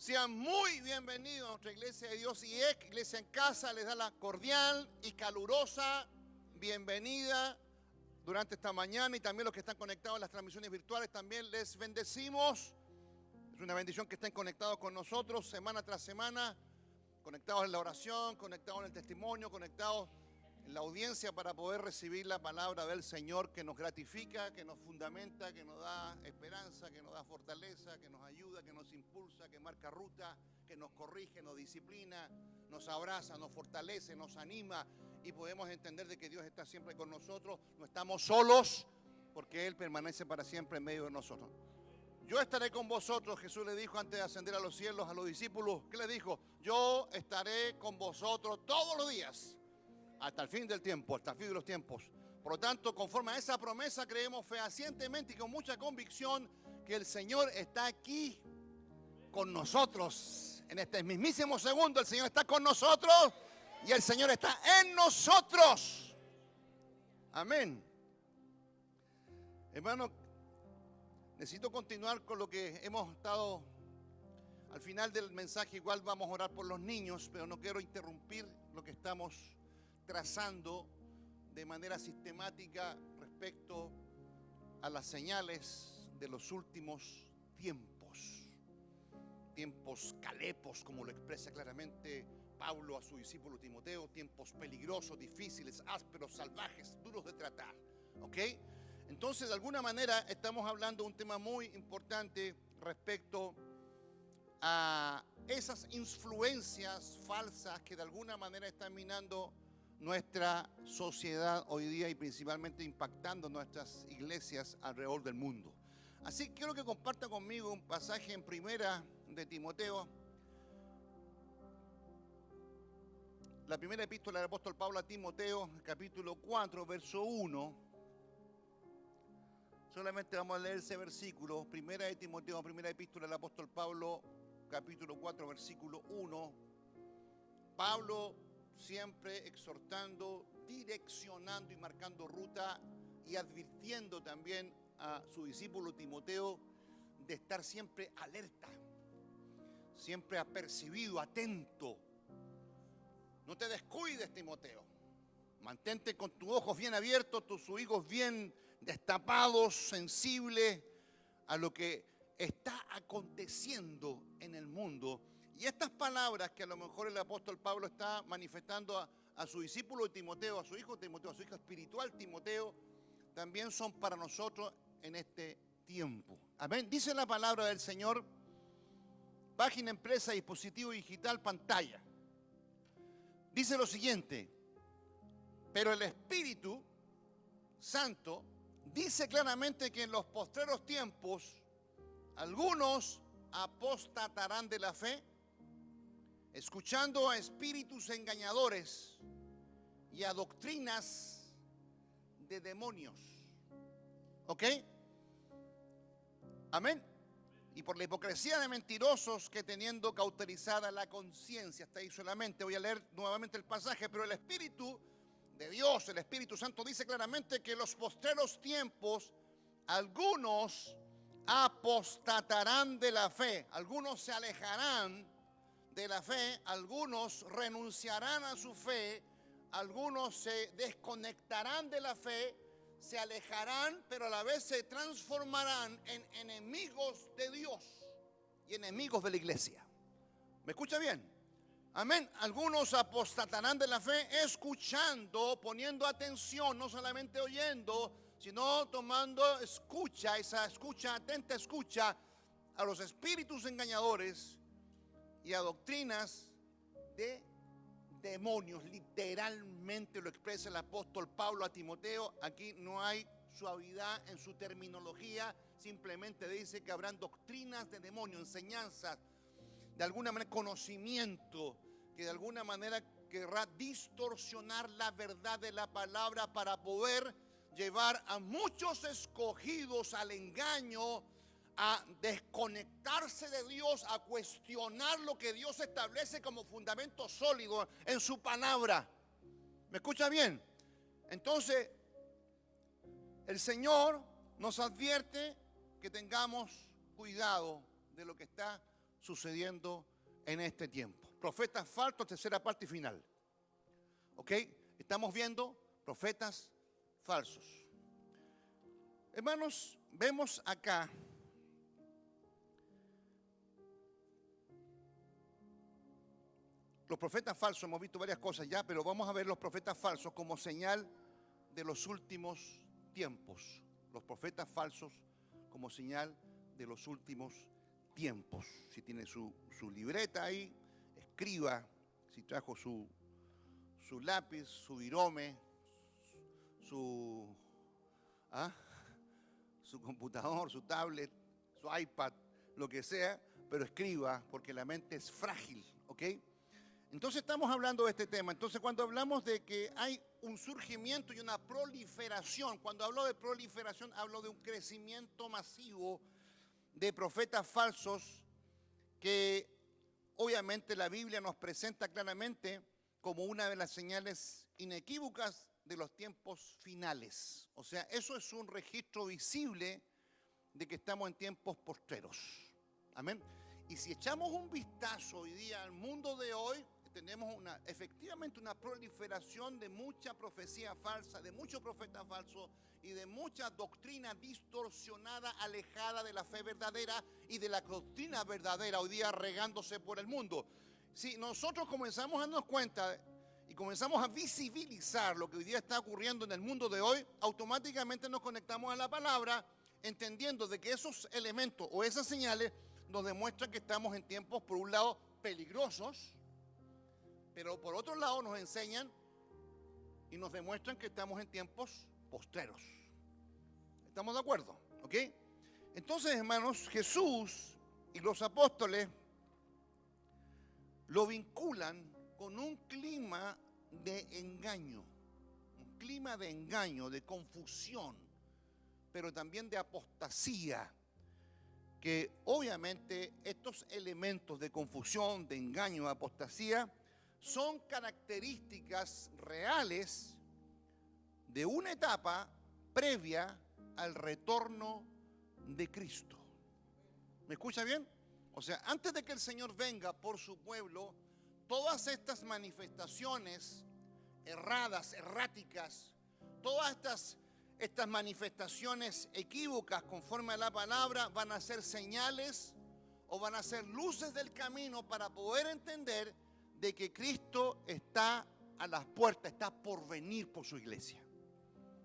Sean muy bienvenidos a nuestra Iglesia de Dios y Iglesia en Casa. Les da la cordial y calurosa bienvenida durante esta mañana, y también los que están conectados a las transmisiones virtuales, también les bendecimos. Es una bendición que estén conectados con nosotros semana tras semana, conectados en la oración, conectados en el testimonio, conectados en la audiencia para poder recibir la palabra del Señor, que nos gratifica, que nos fundamenta, que nos da esperanza, que nos da fortaleza, que nos ayuda, que nos impulsa, que marca ruta, que nos corrige, nos disciplina, nos abraza, nos fortalece, nos anima, y podemos entender de que Dios está siempre con nosotros. No estamos solos, porque Él permanece para siempre en medio de nosotros. Yo estaré con vosotros, Jesús le dijo antes de ascender a los cielos a los discípulos. ¿Qué le dijo? Yo estaré con vosotros todos los días, hasta el fin del tiempo, hasta el fin de los tiempos. Por lo tanto, conforme a esa promesa, creemos fehacientemente y con mucha convicción que el Señor está aquí con nosotros. En este mismísimo segundo, el Señor está con nosotros y el Señor está en nosotros. Amén. Hermano, necesito continuar con lo que hemos estado. Al final del mensaje igual vamos a orar por los niños, pero no quiero interrumpir lo que estamos trazando de manera sistemática respecto a las señales de los últimos tiempos. Tiempos calepos, como lo expresa claramente Pablo a su discípulo Timoteo. Tiempos peligrosos, difíciles, ásperos, salvajes, duros de tratar. ¿Ok? Entonces, de alguna manera, estamos hablando de un tema muy importante respecto a esas influencias falsas que de alguna manera están minando nuestra sociedad hoy día y principalmente impactando nuestras iglesias alrededor del mundo. Así que quiero que comparta conmigo un pasaje en Primera de Timoteo, la primera epístola del apóstol Pablo a Timoteo, capítulo 4, verso 1. Solamente vamos a leer ese versículo. Primera de Timoteo, primera epístola del apóstol Pablo, capítulo 4, versículo 1. Pablo siempre exhortando, direccionando y marcando ruta, y advirtiendo también a su discípulo Timoteo de estar siempre alerta, siempre apercibido, atento. No te descuides, Timoteo. Mantente con tus ojos bien abiertos, tus oídos bien destapados, sensibles a lo que está aconteciendo en el mundo. Y estas palabras que a lo mejor el apóstol Pablo está manifestando a su discípulo Timoteo, a su hijo Timoteo, a su hijo espiritual Timoteo, también son para nosotros en este tiempo. Amén. Dice la palabra del Señor, página impresa, dispositivo digital, pantalla. Dice lo siguiente: pero el Espíritu Santo dice claramente que en los postreros tiempos algunos apostatarán de la fe, escuchando a espíritus engañadores y a doctrinas de demonios. ¿Ok? Amén. Y por la hipocresía de mentirosos que, teniendo cauterizada la conciencia, hasta ahí solamente. Voy a leer nuevamente el pasaje. Pero el Espíritu de Dios, el Espíritu Santo, dice claramente que en los postreros tiempos algunos apostatarán de la fe, algunos se alejarán de la fe, algunos renunciarán a su fe, algunos se desconectarán de la fe, se alejarán, pero a la vez se transformarán en enemigos de Dios y enemigos de la iglesia. ¿Me escucha bien? Amén. Algunos apostatarán de la fe escuchando, poniendo atención, no solamente oyendo, sino tomando escucha, esa escucha, atenta escucha a los espíritus engañadores y a doctrinas de demonios. Literalmente lo expresa el apóstol Pablo a Timoteo. Aquí no hay suavidad en su terminología, simplemente dice que habrán doctrinas de demonios, enseñanzas, de alguna manera conocimiento, que de alguna manera querrá distorsionar la verdad de la palabra para poder llevar a muchos escogidos al engaño, a desconectarse de Dios, a cuestionar lo que Dios establece como fundamento sólido en su palabra. ¿Me escucha bien? Entonces, el Señor nos advierte que tengamos cuidado de lo que está sucediendo en este tiempo. Profetas falsos, tercera parte y final. ¿Ok? Estamos viendo profetas falsos. Hermanos, vemos acá los profetas falsos. Hemos visto varias cosas ya, pero vamos a ver los profetas falsos como señal de los últimos tiempos. Los profetas falsos como señal de los últimos tiempos. Si tiene su libreta ahí, escriba. Si trajo su lápiz, su virome, su computador, su tablet, su iPad, lo que sea, pero escriba, porque la mente es frágil, ¿ok? Entonces estamos hablando de este tema. Entonces cuando hablamos de que hay un surgimiento y una proliferación, cuando hablo de proliferación hablo de un crecimiento masivo de profetas falsos que obviamente la Biblia nos presenta claramente como una de las señales inequívocas de los tiempos finales. O sea, eso es un registro visible de que estamos en tiempos postreros. Amén. Y si echamos un vistazo hoy día al mundo de hoy, tenemos efectivamente una proliferación de mucha profecía falsa, de muchos profetas falsos y de mucha doctrina distorsionada, alejada de la fe verdadera y de la doctrina verdadera hoy día regándose por el mundo. Si nosotros comenzamos a darnos cuenta y comenzamos a visibilizar lo que hoy día está ocurriendo en el mundo de hoy, automáticamente nos conectamos a la palabra, entendiendo de que esos elementos o esas señales nos demuestran que estamos en tiempos, por un lado, peligrosos, pero por otro lado nos enseñan y nos demuestran que estamos en tiempos postreros. ¿Estamos de acuerdo? ¿Ok? Entonces, hermanos, Jesús y los apóstoles lo vinculan con un clima de engaño, de confusión, pero también de apostasía, que obviamente estos elementos de confusión, de engaño, de apostasía, son características reales de una etapa previa al retorno de Cristo. ¿Me escucha bien? O sea, antes de que el Señor venga por su pueblo, todas estas manifestaciones erradas, erráticas, todas estas manifestaciones equívocas conforme a la palabra van a ser señales o van a ser luces del camino para poder entender de que Cristo está a las puertas, está por venir por su iglesia.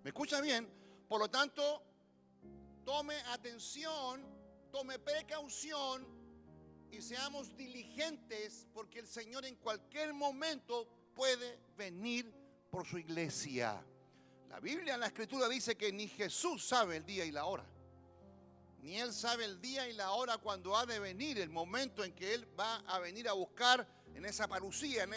¿Me escucha bien? Por lo tanto, tome atención, tome precaución y seamos diligentes, porque el Señor en cualquier momento puede venir por su iglesia. La Biblia en la Escritura dice que ni Jesús sabe el día y la hora. Ni Él sabe el día y la hora cuando ha de venir, el momento en que Él va a venir a buscar en esa parucía, en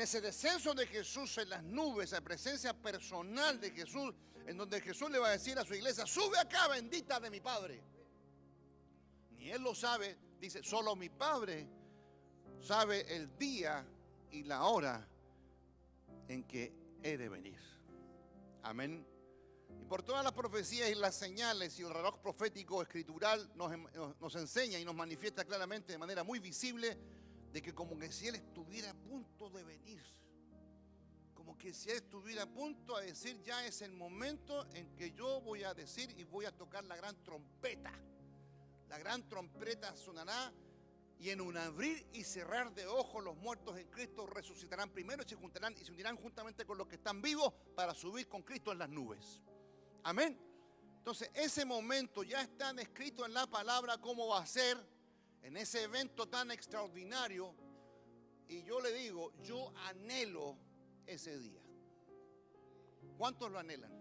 ese descenso de Jesús en las nubes, esa presencia personal de Jesús, en donde Jesús le va a decir a su iglesia: sube acá, bendita de mi Padre. Ni Él lo sabe, dice, solo mi Padre sabe el día y la hora en que he de venir. Amén. Y por todas las profecías y las señales y el reloj profético escritural nos enseña y nos manifiesta claramente de manera muy visible de que como que si Él estuviera a punto de venir, como que si Él estuviera a punto de decir: ya es el momento en que yo voy a decir y voy a tocar la gran trompeta. La gran trompeta sonará y en un abrir y cerrar de ojos los muertos en Cristo resucitarán primero y se juntarán y se unirán juntamente con los que están vivos para subir con Cristo en las nubes. Amén. Entonces ese momento ya está escrito en la palabra cómo va a ser en ese evento tan extraordinario. Y yo le digo, yo anhelo ese día. ¿Cuántos lo anhelan?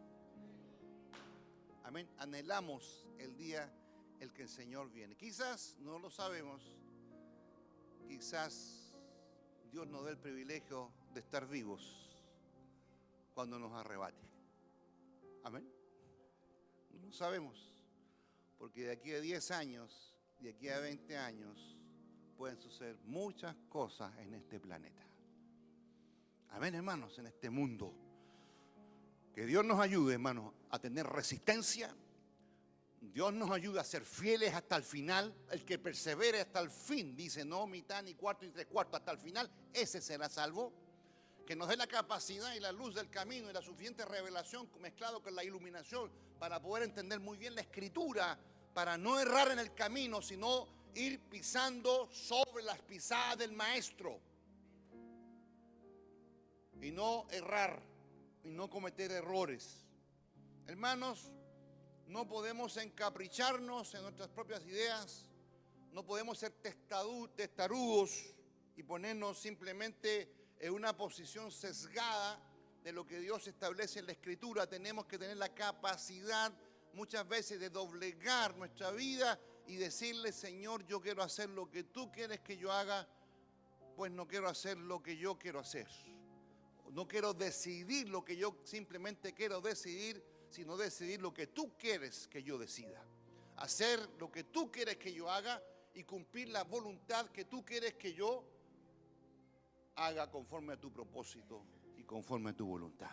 Amén. Anhelamos el día en que el Señor viene. Quizás no lo sabemos. Quizás Dios nos dé el privilegio de estar vivos cuando nos arrebate. Amén. No lo sabemos, porque de aquí a 10 años, de aquí a 20 años, pueden suceder muchas cosas en este planeta. Amén, hermanos, en este mundo. Que Dios nos ayude, hermanos, a tener resistencia, Dios nos ayuda a ser fieles hasta el final. El que persevere hasta el fin, dice, no mitad, ni cuarto, ni tres cuartos, hasta el final, ese será salvo. Que nos dé la capacidad y la luz del camino y la suficiente revelación mezclado con la iluminación para poder entender muy bien la Escritura, para no errar en el camino, sino ir pisando sobre las pisadas del Maestro. Y no errar, y no cometer errores. Hermanos, no podemos encapricharnos en nuestras propias ideas, no podemos ser testarudos y ponernos simplemente en una posición sesgada de lo que Dios establece en la Escritura. Tenemos que tener la capacidad muchas veces de doblegar nuestra vida y decirle, Señor, yo quiero hacer lo que tú quieres que yo haga, pues no quiero hacer lo que yo quiero hacer. No quiero decidir lo que yo simplemente quiero decidir, sino decidir lo que tú quieres que yo decida. Hacer lo que tú quieres que yo haga y cumplir la voluntad que tú quieres que yo haga conforme a tu propósito y conforme a tu voluntad.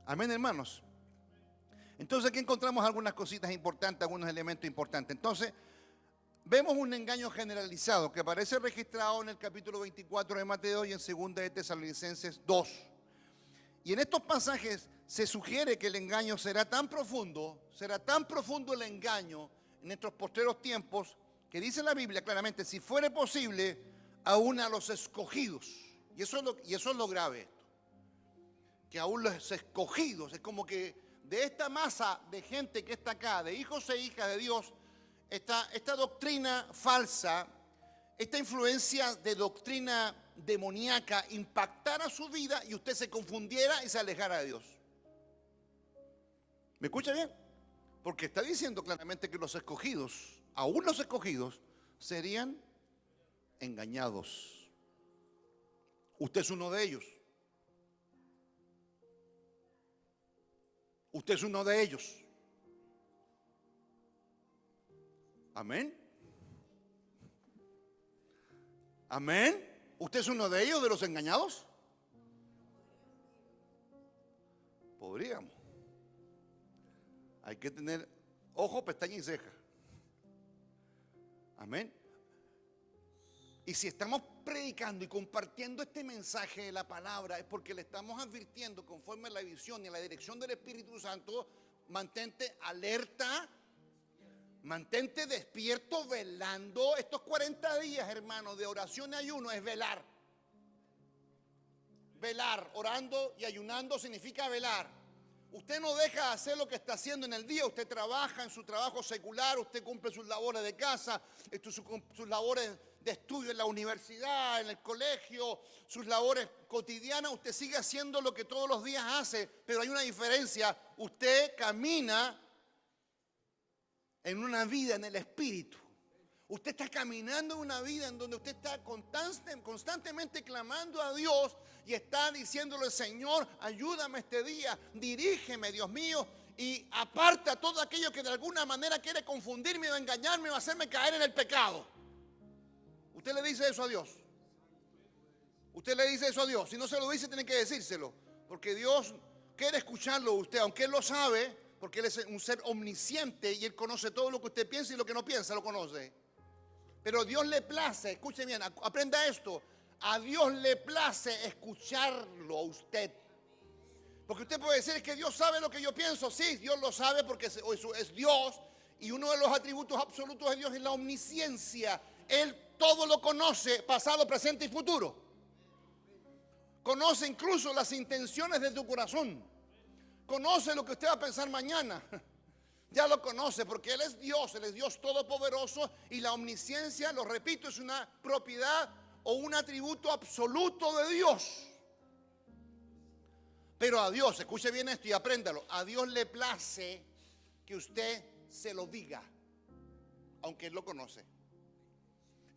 Amén, hermanos. Entonces aquí encontramos algunas cositas importantes, algunos elementos importantes. Entonces, vemos un engaño generalizado que aparece registrado en el capítulo 24 de Mateo y en 2 de Tesalonicenses 2. Y en estos pasajes se sugiere que el engaño será tan profundo el engaño en estos postreros tiempos, que dice la Biblia claramente, si fuere posible, aún a los escogidos. Y eso es lo grave esto. Que aún los escogidos, es como que de esta masa de gente que está acá, de hijos e hijas de Dios, esta doctrina falsa, esta influencia de doctrina demoníaca impactara su vida y usted se confundiera y se alejara de Dios. ¿Me escucha bien? Porque está diciendo claramente que los escogidos, aún los escogidos, serían engañados. Usted es uno de ellos. Usted es uno de ellos. Amén. Amén. ¿Usted es uno de ellos, de los engañados? Podríamos. Hay que tener ojo, pestaña y ceja. Amén. Y si estamos predicando y compartiendo este mensaje de la palabra, es porque le estamos advirtiendo conforme a la visión y a la dirección del Espíritu Santo. Mantente alerta, mantente despierto, velando. Estos 40 días, hermanos, de oración y ayuno es velar. Velar, orando y ayunando significa velar. Usted no deja de hacer lo que está haciendo en el día. Usted trabaja en su trabajo secular, usted cumple sus labores de casa, sus labores de estudio en la universidad, en el colegio, sus labores cotidianas. Usted sigue haciendo lo que todos los días hace, pero hay una diferencia. Usted camina en una vida en el Espíritu. Usted está caminando en una vida en donde usted está constantemente clamando a Dios y está diciéndole, Señor, ayúdame este día, dirígeme, Dios mío, y aparta todo aquello que de alguna manera quiere confundirme o engañarme o hacerme caer en el pecado. Usted le dice eso a Dios. Usted le dice eso a Dios. Si no se lo dice, tiene que decírselo, porque Dios quiere escucharlo a usted, aunque Él lo sabe, porque Él es un ser omnisciente y Él conoce todo lo que usted piensa y lo que no piensa, lo conoce. Pero a Dios le place, escuche bien, aprenda esto, a Dios le place escucharlo a usted. Porque usted puede decir, es que Dios sabe lo que yo pienso. Sí, Dios lo sabe porque es Dios. Y uno de los atributos absolutos de Dios es la omnisciencia. Él todo lo conoce, pasado, presente y futuro. Conoce incluso las intenciones de tu corazón. Conoce lo que usted va a pensar mañana. Ya lo conoce porque Él es Dios todopoderoso, y la omnisciencia, lo repito, es una propiedad o un atributo absoluto de Dios. Pero a Dios, escuche bien esto y apréndalo, a Dios le place que usted se lo diga, aunque Él lo conoce.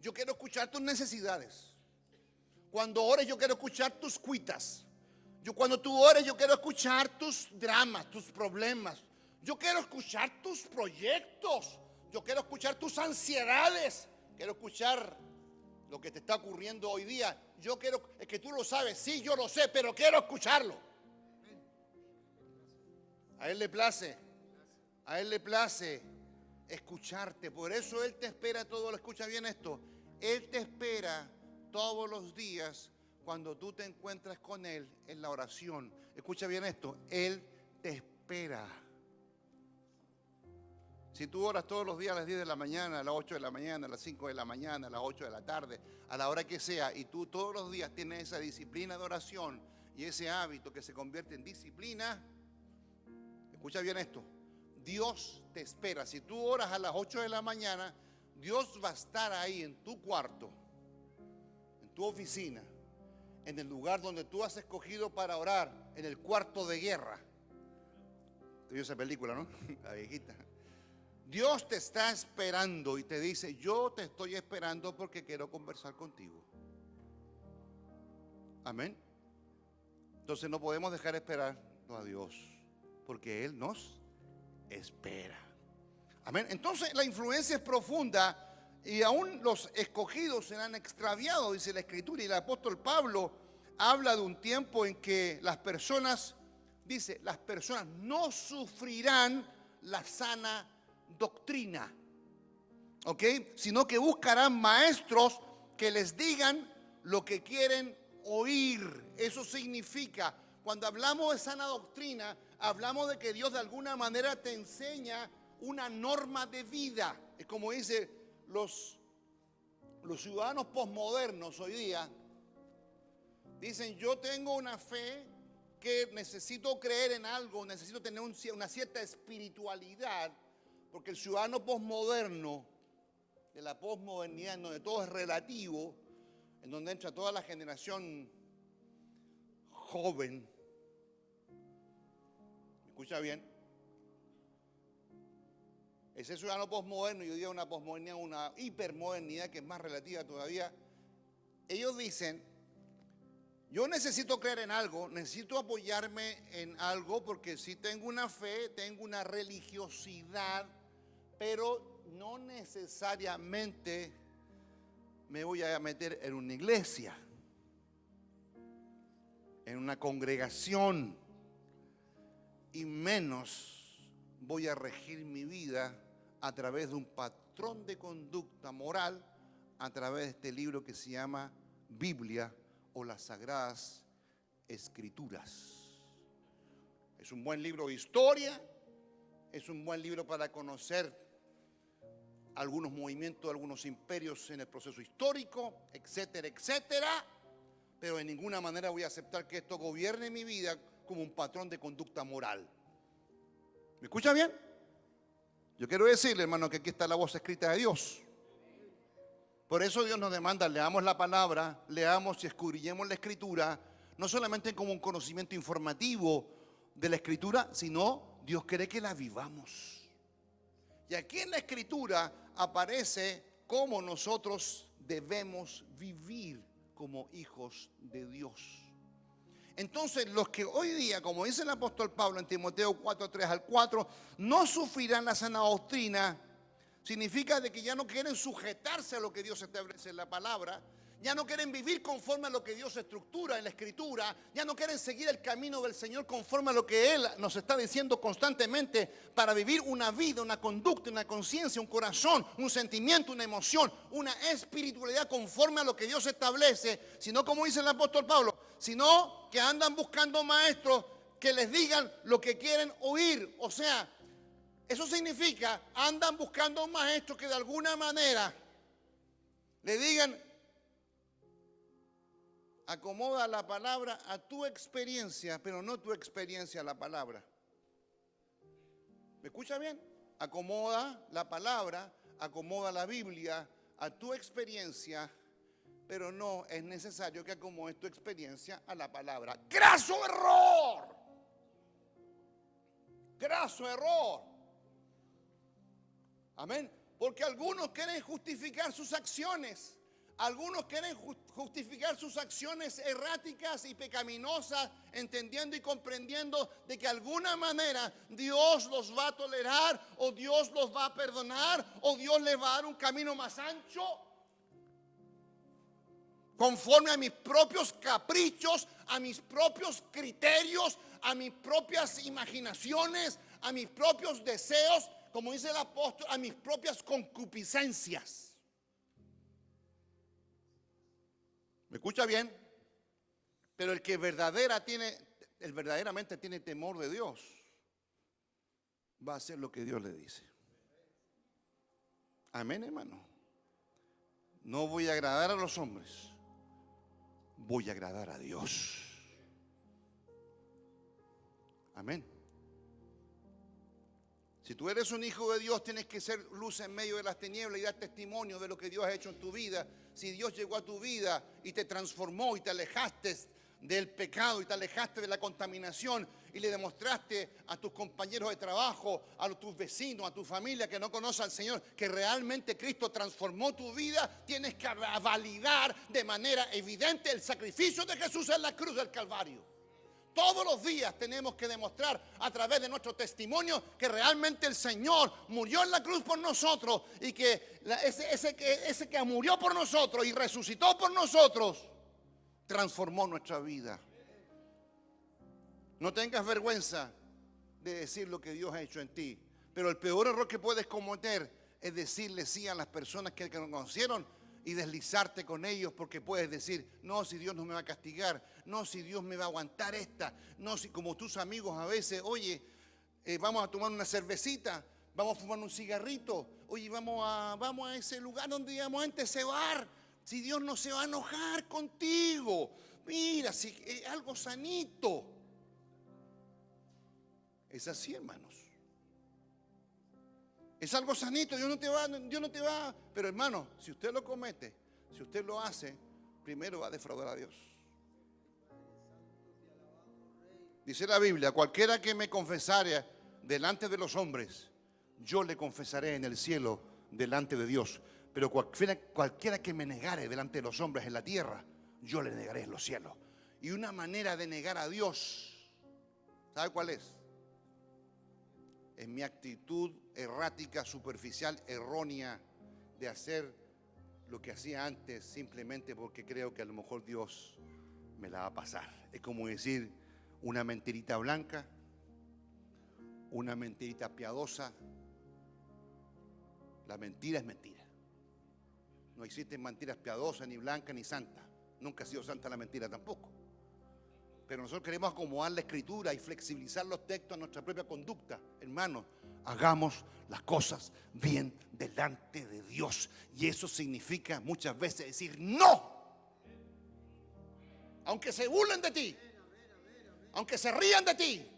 Yo quiero escuchar tus necesidades. Cuando ores, yo quiero escuchar tus cuitas. Cuando tú ores, yo quiero escuchar tus dramas, tus problemas. Yo quiero escuchar tus proyectos. Yo quiero escuchar tus ansiedades. Quiero escuchar lo que te está ocurriendo hoy día. Es que tú lo sabes. Sí, yo lo sé, pero quiero escucharlo. A Él le place escucharte. Por eso Él te espera escucha bien esto. Él te espera todos los días cuando tú te encuentras con Él en la oración. Escucha bien esto. Él te espera. Si tú oras todos los días a las 10 de la mañana, a las 8 de la mañana, a las 5 de la mañana, a las 8 de la tarde, a la hora que sea, y tú todos los días tienes esa disciplina de oración y ese hábito que se convierte en disciplina, escucha bien esto, Dios te espera. Si tú oras a las 8 de la mañana, Dios va a estar ahí en tu cuarto, en tu oficina, en el lugar donde tú has escogido para orar, en el cuarto de guerra. ¿Te vio esa película, no? La viejita. Dios te está esperando y te dice, yo te estoy esperando porque quiero conversar contigo. Amén. Entonces no podemos dejar esperar a Dios, porque Él nos espera. Amén. Entonces la influencia es profunda y aún los escogidos serán extraviados, dice la Escritura. Y el apóstol Pablo habla de un tiempo en que las personas, dice, las personas no sufrirán la sana doctrina, ¿ok? Sino que buscarán maestros que les digan lo que quieren oír. Eso significa, cuando hablamos de sana doctrina, hablamos de que Dios de alguna manera te enseña una norma de vida. Es como dice los ciudadanos posmodernos hoy día. Dicen, yo tengo una fe que necesito creer en algo, necesito tener una cierta espiritualidad. Porque el ciudadano posmoderno, de la posmodernidad, en donde todo es relativo, en donde entra toda la generación joven, escucha bien, ese ciudadano posmoderno, yo diría una posmodernidad, una hipermodernidad que es más relativa todavía, ellos dicen, yo necesito creer en algo, necesito apoyarme en algo, porque si tengo una fe, tengo una religiosidad, pero no necesariamente me voy a meter en una iglesia, en una congregación, y menos voy a regir mi vida a través de un patrón de conducta moral, a través de este libro que se llama Biblia o las Sagradas Escrituras. Es un buen libro de historia, es un buen libro para conocer algunos movimientos, algunos imperios en el proceso histórico, etcétera, etcétera. Pero de ninguna manera voy a aceptar que esto gobierne mi vida como un patrón de conducta moral. ¿Me escucha bien? Yo quiero decirle, hermano, que aquí está la voz escrita de Dios. Por eso Dios nos demanda, leamos la palabra, leamos y escudriñemos la Escritura, no solamente como un conocimiento informativo de la Escritura, sino Dios quiere que la vivamos. Y aquí en la Escritura aparece cómo nosotros debemos vivir como hijos de Dios. Entonces, los que hoy día, como dice el apóstol Pablo en Timoteo 4:3-4, no sufrirán la sana doctrina, significa de que ya no quieren sujetarse a lo que Dios establece en la palabra, ya no quieren vivir conforme a lo que Dios estructura en la Escritura, ya no quieren seguir el camino del Señor conforme a lo que Él nos está diciendo constantemente para vivir una vida, una conducta, una conciencia, un corazón, un sentimiento, una emoción, una espiritualidad conforme a lo que Dios establece, sino como dice el apóstol Pablo, sino que andan buscando maestros que les digan lo que quieren oír. O sea, eso significa, andan buscando maestros que de alguna manera le digan, acomoda la palabra a tu experiencia, pero no tu experiencia a la palabra. ¿Me escucha bien? Acomoda la palabra, acomoda la Biblia a tu experiencia, pero no es necesario que acomodes tu experiencia a la palabra. ¡Graso error! ¡Graso error! Amén. Porque algunos quieren justificar sus acciones. Algunos quieren justificar sus acciones erráticas y pecaminosas, entendiendo y comprendiendo de que de alguna manera Dios los va a tolerar, o Dios los va a perdonar, o Dios les va a dar un camino más ancho, conforme a mis propios caprichos, a mis propios criterios, a mis propias imaginaciones, a mis propios deseos. como dice el apóstol, a mis propias concupiscencias. ¿Me escucha bien? Pero el que verdaderamente tiene temor de Dios, va a hacer lo que Dios le dice. Amén, hermano. No voy a agradar a los hombres, voy a agradar a Dios. Amén. Si tú eres un hijo de Dios, tienes que ser luz en medio de las tinieblas y dar testimonio de lo que Dios ha hecho en tu vida. Si Dios llegó a tu vida y te transformó y te alejaste del pecado y te alejaste de la contaminación y le demostraste a tus compañeros de trabajo, a tus vecinos, a tu familia que no conoce al Señor, que realmente Cristo transformó tu vida, tienes que validar de manera evidente el sacrificio de Jesús en la cruz del Calvario. Todos los días tenemos que demostrar a través de nuestro testimonio que realmente el Señor murió en la cruz por nosotros y que ese que murió por nosotros y resucitó por nosotros transformó nuestra vida. No tengas vergüenza de decir lo que Dios ha hecho en ti, pero el peor error que puedes cometer es decirle sí a las personas que nos conocieron y deslizarte con ellos, porque puedes decir, no, si Dios no me va a castigar, no, si Dios me va a aguantar esta, no, si como tus amigos a veces, oye, vamos a tomar una cervecita, vamos a fumar un cigarrito, oye, vamos a ese lugar donde íbamos antes, ese bar, si Dios no se va a enojar contigo, mira, si algo sanito. Es así, hermanos. Es algo sanito, Dios no te va. Pero hermano, si usted lo comete, si usted lo hace, primero va a defraudar a Dios. Dice la Biblia, cualquiera que me confesare delante de los hombres, yo le confesaré en el cielo delante de Dios. Pero cualquiera que me negare delante de los hombres en la tierra, yo le negaré en los cielos. Y una manera de negar a Dios, ¿sabe cuál es? Es mi actitud errática, superficial, errónea de hacer lo que hacía antes simplemente porque creo que a lo mejor Dios me la va a pasar. Es como decir una mentirita blanca, una mentirita piadosa. La mentira es mentira. No existen mentiras piadosas, ni blancas, ni santas. Nunca ha sido santa la mentira tampoco. Pero nosotros queremos acomodar la escritura y flexibilizar los textos a nuestra propia conducta. Hermanos, hagamos las cosas bien delante de Dios. Y eso significa muchas veces decir no. Aunque se burlen de ti, aunque se rían de ti,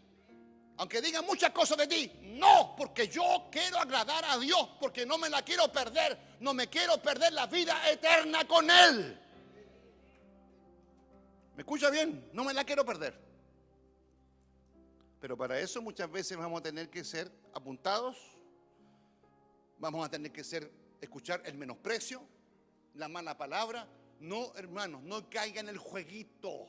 aunque digan muchas cosas de ti, no, porque yo quiero agradar a Dios, porque no me la quiero perder, no me quiero perder la vida eterna con Él. ¿Me escucha bien? No me la quiero perder. Pero para eso muchas veces vamos a tener que ser apuntados, vamos a tener que escuchar el menosprecio, la mala palabra. No, hermanos, no caiga en el jueguito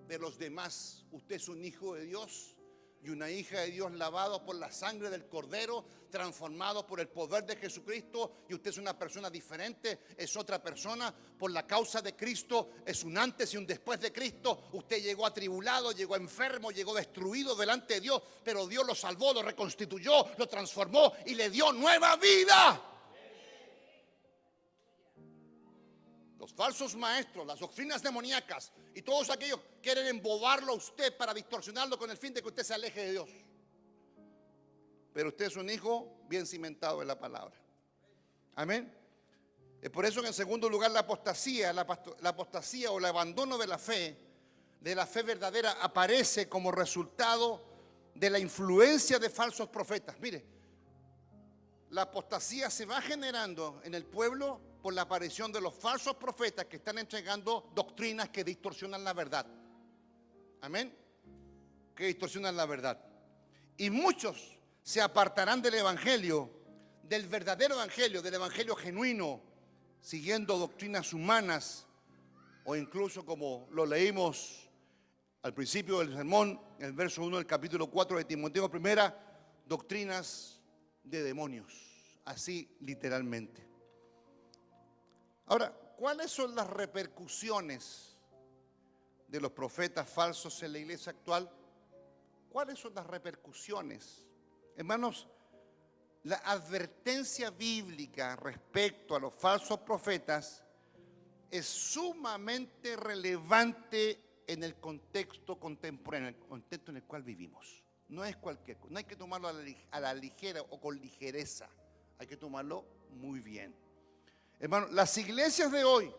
de los demás. Usted es un hijo de Dios y una hija de Dios, lavado por la sangre del Cordero, transformado por el poder de Jesucristo, y usted es una persona diferente, es otra persona por la causa de Cristo, es un antes y un después de Cristo. Usted llegó atribulado, llegó enfermo, llegó destruido delante de Dios, pero Dios lo salvó, lo reconstituyó, lo transformó y le dio nueva vida. Los falsos maestros, las doctrinas demoníacas y todos aquellos quieren embobarlo a usted para distorsionarlo con el fin de que usted se aleje de Dios. Pero usted es un hijo bien cimentado en la palabra. Amén. Es por eso que en segundo lugar la apostasía o el abandono de la fe verdadera, aparece como resultado de la influencia de falsos profetas. Mire, la apostasía se va generando en el pueblo por la aparición de los falsos profetas que están entregando doctrinas que distorsionan la verdad. Amén. Que distorsionan la verdad. Y muchos se apartarán del evangelio, del verdadero evangelio, del evangelio genuino, siguiendo doctrinas humanas, o incluso, como lo leímos al principio del sermón, en el verso 1 del capítulo 4 de Timoteo primera, doctrinas de demonios, así literalmente. Ahora, ¿cuáles son las repercusiones de los profetas falsos en la iglesia actual? ¿Cuáles son las repercusiones? Hermanos, la advertencia bíblica respecto a los falsos profetas es sumamente relevante en el contexto contemporáneo, en el contexto en el cual vivimos. No es cualquier cosa, no hay que tomarlo a la ligera o con ligereza, hay que tomarlo muy bien. Hermano, las iglesias de hoy,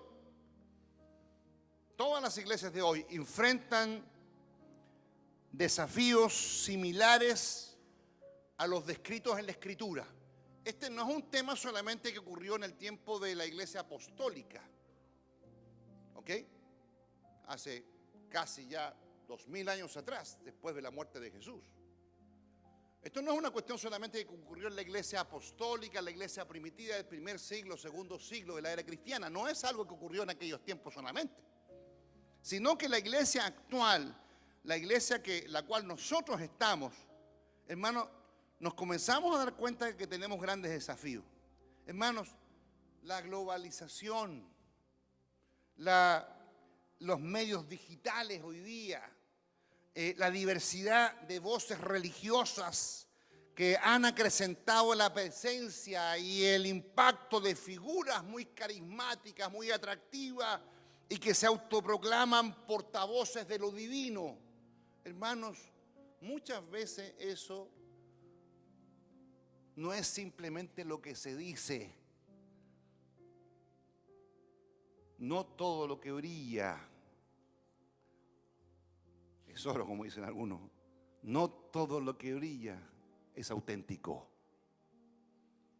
todas las iglesias de hoy enfrentan desafíos similares a los descritos en la Escritura. Este no es un tema solamente que ocurrió en el tiempo de la iglesia apostólica, ¿ok? Hace casi ya 2000 años atrás, después de la muerte de Jesús. Esto no es una cuestión solamente que ocurrió en la iglesia apostólica, la iglesia primitiva del primer siglo, segundo siglo de la era cristiana. No es algo que ocurrió en aquellos tiempos solamente, sino que la iglesia actual, la iglesia la cual nosotros estamos, hermanos, nos comenzamos a dar cuenta de que tenemos grandes desafíos. Hermanos, la globalización, los medios digitales hoy día, la diversidad de voces religiosas que han acrecentado la presencia y el impacto de figuras muy carismáticas, muy atractivas y que se autoproclaman portavoces de lo divino. Hermanos, muchas veces eso no es simplemente lo que se dice. No todo lo que brilla es oro, como dicen algunos. No todo lo que brilla es auténtico.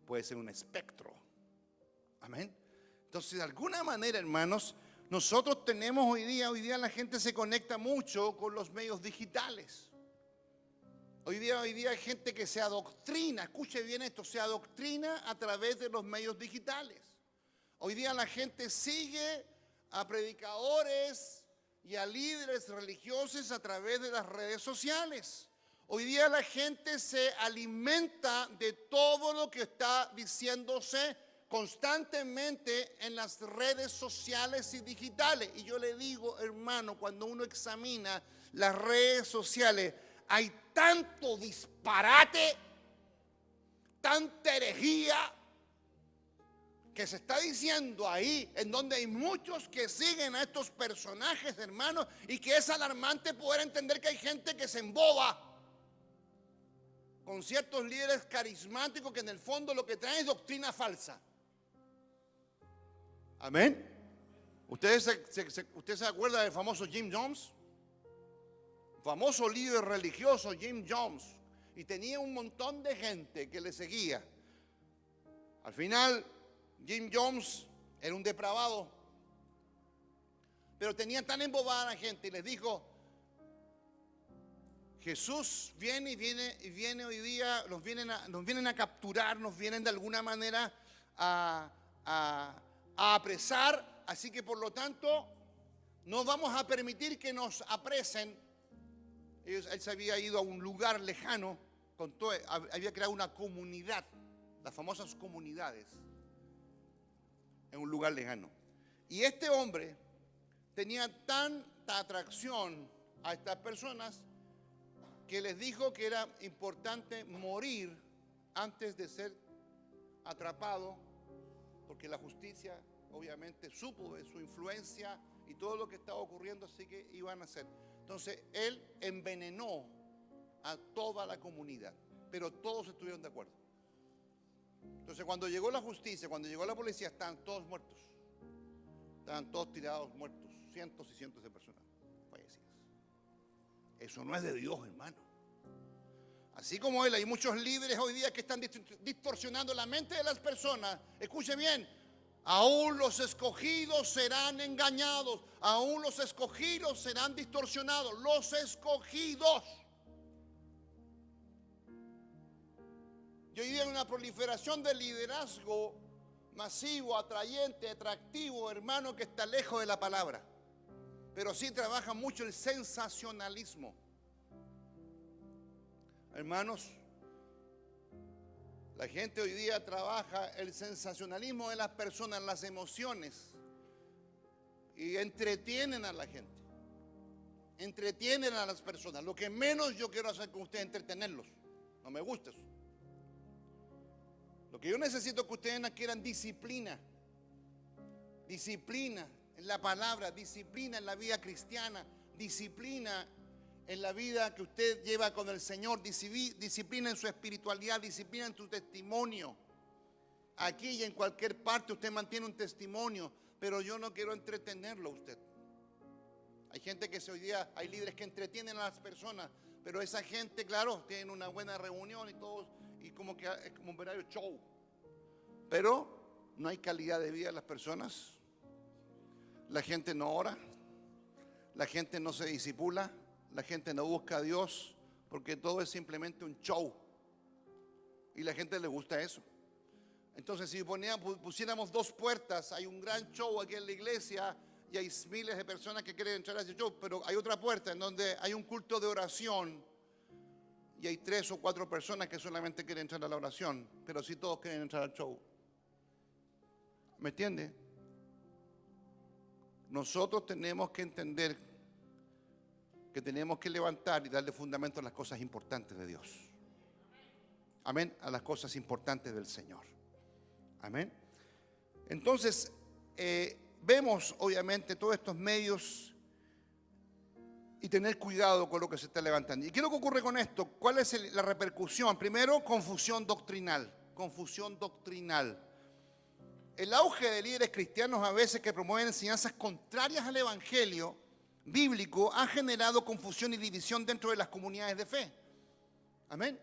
Puede ser un espectro. Amén. Entonces, de alguna manera, hermanos, nosotros tenemos hoy día la gente se conecta mucho con los medios digitales. Hoy día hay gente que se adoctrina, escuche bien esto, se adoctrina a través de los medios digitales. Hoy día la gente sigue a predicadores y a líderes religiosos a través de las redes sociales. Hoy día la gente se alimenta de todo lo que está diciéndose constantemente en las redes sociales y digitales. Y yo le digo, hermano, cuando uno examina las redes sociales, hay tanto disparate, tanta herejía que se está diciendo ahí, en donde hay muchos que siguen a estos personajes, hermanos, y que es alarmante poder entender que hay gente que se emboba con ciertos líderes carismáticos que en el fondo lo que traen es doctrina falsa. Amén. ¿Usted se acuerda del famoso Jim Jones? Famoso líder religioso Jim Jones. Y tenía un montón de gente que le seguía. Al final, Jim Jones era un depravado, pero tenía tan embobada a la gente y les dijo: Jesús viene hoy día, nos vienen a capturar, nos vienen de alguna manera a apresar, así que por lo tanto no vamos a permitir que nos apresen. Él se había ido a un lugar lejano, había creado una comunidad, las famosas comunidades, en un lugar lejano. Y este hombre tenía tanta atracción a estas personas que les dijo que era importante morir antes de ser atrapado, porque la justicia obviamente supo de su influencia y todo lo que estaba ocurriendo, así que iban a hacer. Entonces él envenenó a toda la comunidad, pero todos estuvieron de acuerdo. Entonces cuando llegó la justicia, cuando llegó la policía, estaban todos muertos. Estaban todos tirados muertos, cientos y cientos de personas fallecidas. Eso no es de Dios, hermano. Así como él, hay muchos líderes hoy día que están distorsionando la mente de las personas. Escuche bien, aún los escogidos serán engañados, aún los escogidos serán distorsionados, los escogidos. Y hoy día hay una proliferación de liderazgo masivo, atrayente, atractivo, hermano, que está lejos de la palabra. Pero sí trabaja mucho el sensacionalismo. Hermanos, la gente hoy día trabaja el sensacionalismo de las personas, las emociones, y entretienen a la gente, entretienen a las personas. Lo que menos yo quiero hacer con ustedes es entretenerlos. No me gusta eso. Lo que yo necesito es que ustedes adquieran disciplina. Disciplina en la palabra, disciplina en la vida cristiana, disciplina en la vida que usted lleva con el Señor, disciplina en su espiritualidad, disciplina en tu testimonio. Aquí y en cualquier parte usted mantiene un testimonio, pero yo no quiero entretenerlo a usted. Hay gente que hoy día, hay líderes que entretienen a las personas, pero esa gente, claro, tienen una buena reunión y todos, y como que es como un verdadero show. Pero no hay calidad de vida en las personas. La gente no ora, la gente no se discipula, la gente no busca a Dios, porque todo es simplemente un show. Y a la gente le gusta eso. Entonces, si pusiéramos dos puertas, hay un gran show aquí en la iglesia y hay miles de personas que quieren entrar a ese show, pero hay otra puerta en donde hay un culto de oración y hay 3 o 4 personas que solamente quieren entrar a la oración, pero sí todos quieren entrar al show. ¿Me entiende? Nosotros tenemos que entender que tenemos que levantar y darle fundamento a las cosas importantes de Dios. Amén, a las cosas importantes del Señor. Amén. Entonces, vemos obviamente todos estos medios y tener cuidado con lo que se está levantando. ¿Y qué es lo que ocurre con esto? ¿Cuál es la repercusión? Primero, confusión doctrinal. Confusión doctrinal. El auge de líderes cristianos a veces que promueven enseñanzas contrarias al evangelio bíblico ha generado confusión y división dentro de las comunidades de fe. Amén.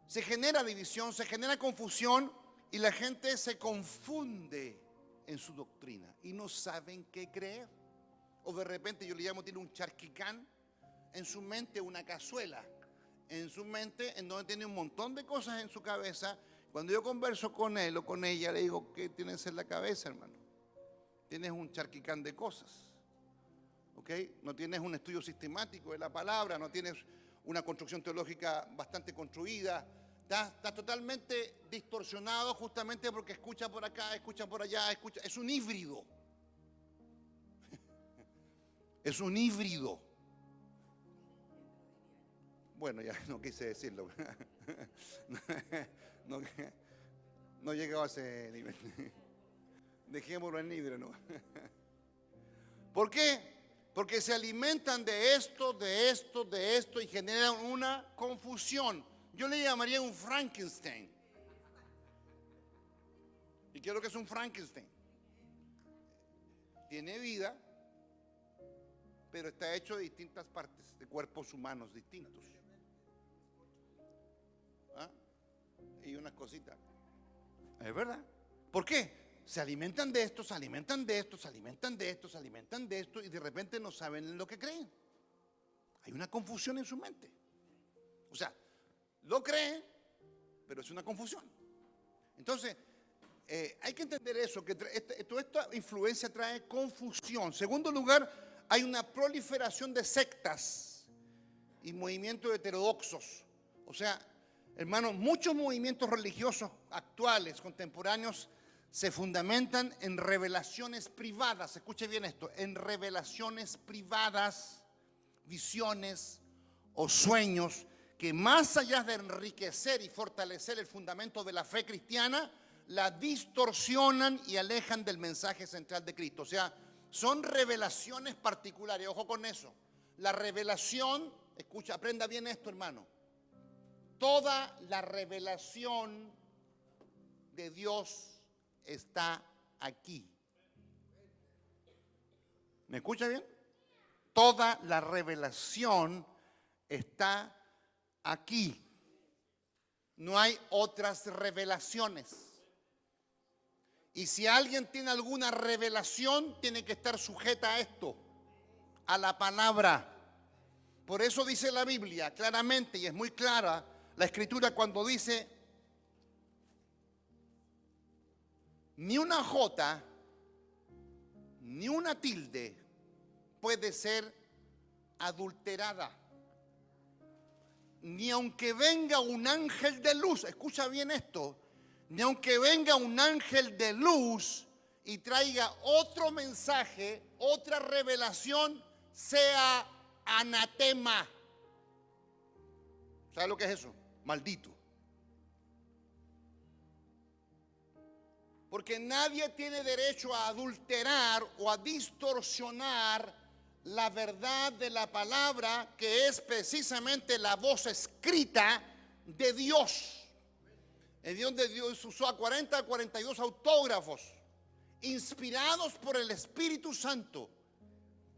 Se genera división, se genera confusión y la gente se confunde en su doctrina y no saben qué creer. O de repente yo le llamo, tiene un charquicán en su mente, una cazuela en su mente, en donde tiene un montón de cosas en su cabeza. Cuando yo converso con él o con ella, le digo, ¿qué tienes en la cabeza, hermano? Tienes un charquicán de cosas, ¿ok? No tienes un estudio sistemático de la palabra, no tienes una construcción teológica bastante construida. Está totalmente distorsionado justamente porque escucha por acá, escucha por allá, escucha. Es un híbrido. Es un híbrido. Bueno, ya no quise decirlo. No he llegado a ese nivel. Dejémoslo en híbrido, ¿no? ¿Por qué? Porque se alimentan de esto y generan una confusión. Yo le llamaría un Frankenstein. ¿Y qué es lo que es un Frankenstein? Tiene vida, pero está hecho de distintas partes, de cuerpos humanos distintos. ¿Ah? Y unas cositas. Es verdad. ¿Por qué? Se alimentan de esto, se alimentan de esto, se alimentan de esto, se alimentan de esto y de repente no saben lo que creen. Hay una confusión en su mente. O sea, lo creen, pero es una confusión. Entonces, hay que entender eso, que toda esta influencia trae confusión. En segundo lugar, hay una proliferación de sectas y movimientos heterodoxos. O sea, hermanos, muchos movimientos religiosos actuales, contemporáneos, se fundamentan en revelaciones privadas. Escuche bien esto, en revelaciones privadas, visiones o sueños que más allá de enriquecer y fortalecer el fundamento de la fe cristiana, la distorsionan y alejan del mensaje central de Cristo. O sea, son revelaciones particulares, ojo con eso. La revelación, escucha, aprenda bien esto, hermano. Toda la revelación de Dios está aquí. ¿Me escucha bien? Toda la revelación está aquí. No hay otras revelaciones. Y si alguien tiene alguna revelación, tiene que estar sujeta a esto, a la palabra. Por eso dice la Biblia claramente, y es muy clara la Escritura cuando dice, ni una jota, ni una tilde puede ser adulterada. Ni aunque venga un ángel de luz, escucha bien esto, ni aunque venga un ángel de luz y traiga otro mensaje, otra revelación, sea anatema. ¿Sabe lo que es eso? Maldito. Porque nadie tiene derecho a adulterar o a distorsionar la verdad de la palabra, que es precisamente la voz escrita de Dios. El Dios de Dios usó a 40 a 42 autógrafos inspirados por el Espíritu Santo.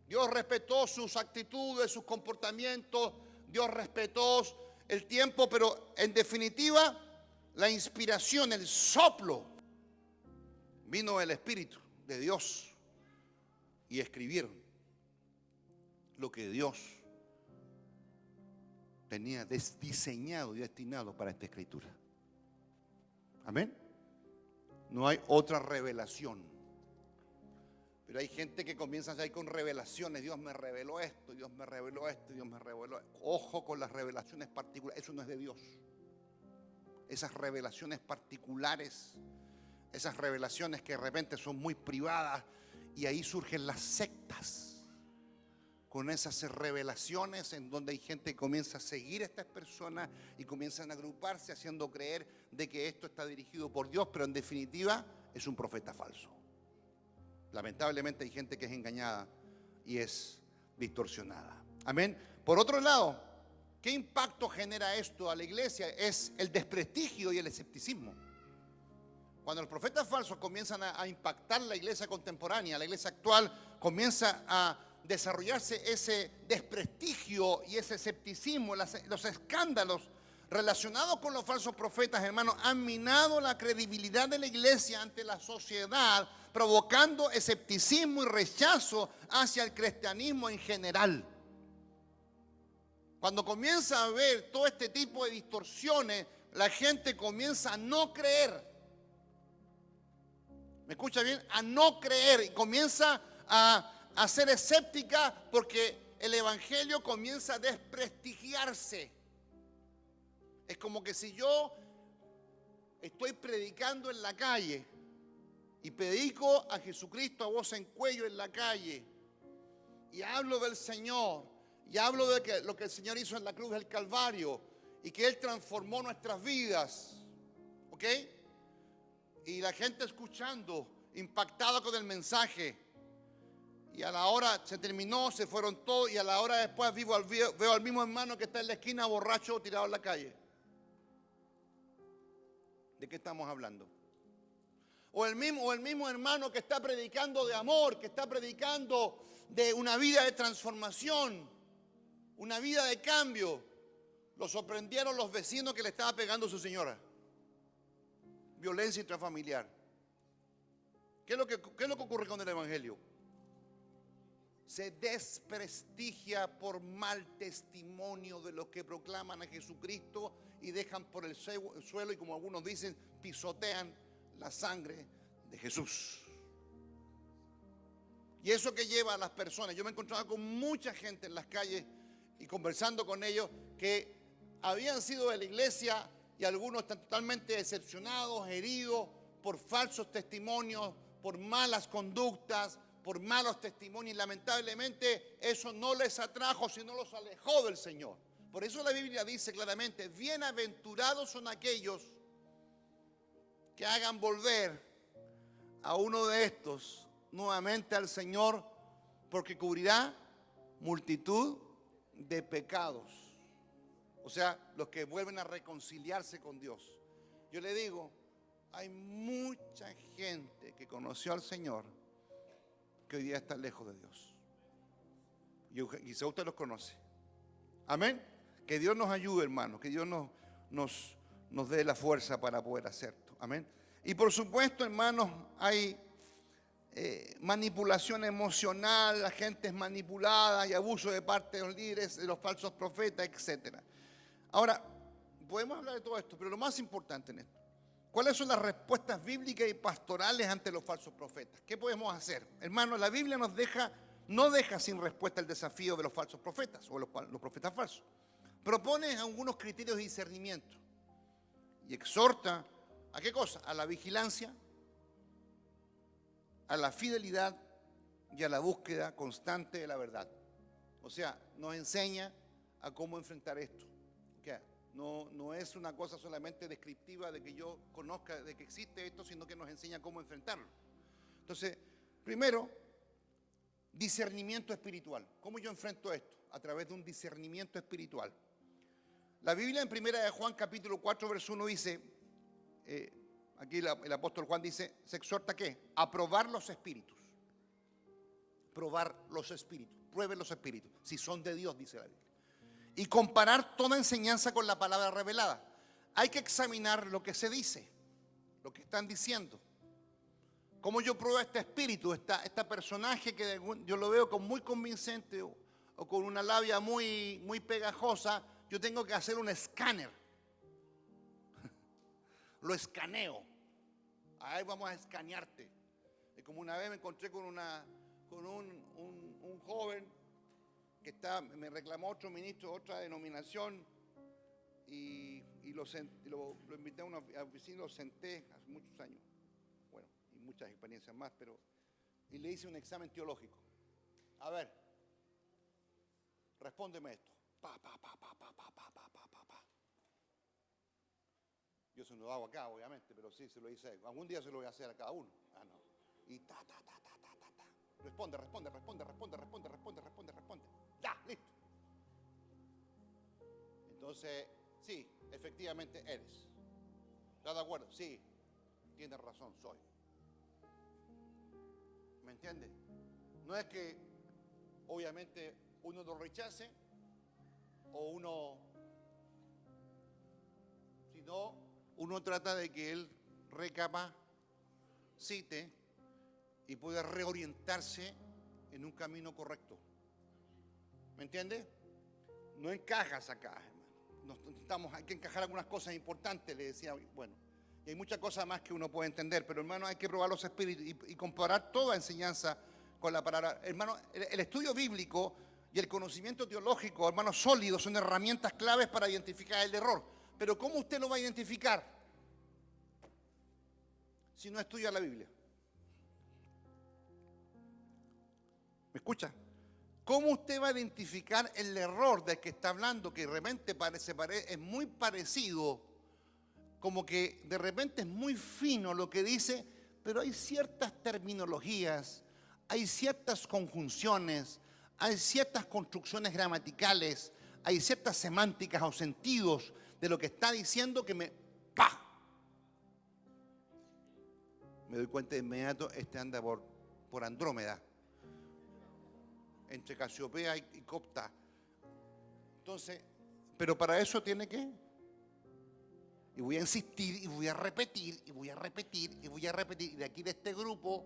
Dios respetó sus actitudes, sus comportamientos, Dios respetó el tiempo, pero en definitiva la inspiración, el soplo, vino del Espíritu de Dios y escribieron lo que Dios tenía diseñado y destinado para esta escritura. Amén. No hay otra revelación. Pero hay gente que comienza a ir con revelaciones. Dios me reveló esto, Dios me reveló esto, Dios me reveló esto. Ojo con las revelaciones particulares. Eso no es de Dios. Esas revelaciones particulares, esas revelaciones que de repente son muy privadas, y ahí surgen las sectas. Con esas revelaciones en donde hay gente que comienza a seguir a estas personas y comienzan a agruparse haciendo creer de que esto está dirigido por Dios, pero en definitiva es un profeta falso. Lamentablemente hay gente que es engañada y es distorsionada. Amén. Por otro lado, ¿qué impacto genera esto a la iglesia? Es el desprestigio y el escepticismo. Cuando los profetas falsos comienzan a impactar la iglesia contemporánea, la iglesia actual comienza a desarrollarse ese desprestigio y ese escepticismo, los escándalos relacionados con los falsos profetas, hermanos, han minado la credibilidad de la iglesia ante la sociedad, provocando escepticismo y rechazo hacia el cristianismo en general. Cuando comienza a ver todo este tipo de distorsiones, la gente comienza a no creer. ¿Me escucha bien? A no creer, y comienza a ser escéptica porque el evangelio comienza a desprestigiarse. Es como que si yo estoy predicando en la calle y predico a Jesucristo a voz en cuello en la calle y hablo del Señor y hablo de lo que el Señor hizo en la cruz del Calvario y que Él transformó nuestras vidas, ¿ok? Y la gente escuchando, impactada con el mensaje. Y a la hora se terminó, se fueron todos, y a la hora después veo al mismo hermano que está en la esquina borracho tirado en la calle. ¿De qué estamos hablando? O el mismo hermano que está predicando de amor, que está predicando de una vida de transformación, una vida de cambio. Lo sorprendieron los vecinos que le estaba pegando a su señora. Violencia intrafamiliar. ¿Qué es lo que ocurre con el evangelio? Se desprestigia por mal testimonio de los que proclaman a Jesucristo y dejan por el suelo, y como algunos dicen, pisotean la sangre de Jesús. Y eso que lleva a las personas, yo me he encontrado con mucha gente en las calles y conversando con ellos que habían sido de la iglesia y algunos están totalmente decepcionados, heridos por falsos testimonios, por malas conductas, por malos testimonios, y lamentablemente eso no les atrajo, sino los alejó del Señor. Por eso la Biblia dice claramente: bienaventurados son aquellos que hagan volver a uno de estos nuevamente al Señor, porque cubrirá multitud de pecados. O sea, los que vuelven a reconciliarse con Dios. Yo le digo, hay mucha gente que conoció al Señor que hoy día está lejos de Dios. Y quizá usted los conoce. Amén. Que Dios nos ayude, hermanos. Que Dios nos dé la fuerza para poder hacerlo. Amén. Y por supuesto, hermanos, hay manipulación emocional. La gente es manipulada y abuso de parte de los líderes, de los falsos profetas, etc. Ahora, podemos hablar de todo esto, pero lo más importante en esto: ¿cuáles son las respuestas bíblicas y pastorales ante los falsos profetas? ¿Qué podemos hacer? Hermanos, la Biblia no deja sin respuesta el desafío de los falsos profetas o los profetas falsos. Propone algunos criterios de discernimiento y exhorta ¿a qué cosa? A la vigilancia, a la fidelidad y a la búsqueda constante de la verdad. O sea, nos enseña a cómo enfrentar esto. No es una cosa solamente descriptiva de que yo conozca de que existe esto, sino que nos enseña cómo enfrentarlo. Entonces, primero, discernimiento espiritual. ¿Cómo yo enfrento esto? A través de un discernimiento espiritual. La Biblia en 1 de Juan capítulo 4 verso 1 dice, aquí el apóstol Juan dice, se exhorta ¿qué? A probar los espíritus. Probar los espíritus. Prueben los espíritus. Si son de Dios, dice la Biblia. Y comparar toda enseñanza con la palabra revelada. Hay que examinar lo que se dice, lo que están diciendo. Cómo yo pruebo este espíritu, este personaje que yo lo veo como muy convincente o con una labia muy pegajosa. Yo tengo que hacer un escáner. Lo escaneo. Ahí vamos a escanearte. Y como una vez me encontré con un joven que me reclamó otro ministro de otra denominación y lo invité a una oficina, lo senté hace muchos años. Bueno, y muchas experiencias más, y le hice un examen teológico. A ver, respóndeme esto. Yo se lo hago acá, obviamente, pero sí se lo hice. Algún día se lo voy a hacer a cada uno. No. Y Responde. Ya, listo. Entonces, sí, efectivamente eres. ¿Estás de acuerdo? Sí, tienes razón, soy. ¿Me entiendes? No es que, obviamente, uno lo rechace sino uno trata de que él recapacite y pueda reorientarse en un camino correcto. ¿Me entiendes? No encajas acá, hermano. Hay que encajar algunas cosas importantes, le decía. Bueno, y hay muchas cosas más que uno puede entender, pero hermano, hay que probar los espíritus y comparar toda enseñanza con la palabra. Hermano, el estudio bíblico y el conocimiento teológico, hermano, sólidos, son herramientas claves para identificar el error. Pero ¿cómo usted lo va a identificar si no estudia la Biblia? ¿Me escucha? ¿Cómo usted va a identificar el error del que está hablando, que de repente es muy parecido, como que de repente es muy fino lo que dice, pero hay ciertas terminologías, hay ciertas conjunciones, hay ciertas construcciones gramaticales, hay ciertas semánticas o sentidos de lo que está diciendo que me doy cuenta de inmediato, anda por Andrómeda, entre Casiopea y Copta. Entonces, pero para eso tiene que, y voy a insistir, y voy a repetir, y voy a repetir, y voy a repetir, y de aquí de este grupo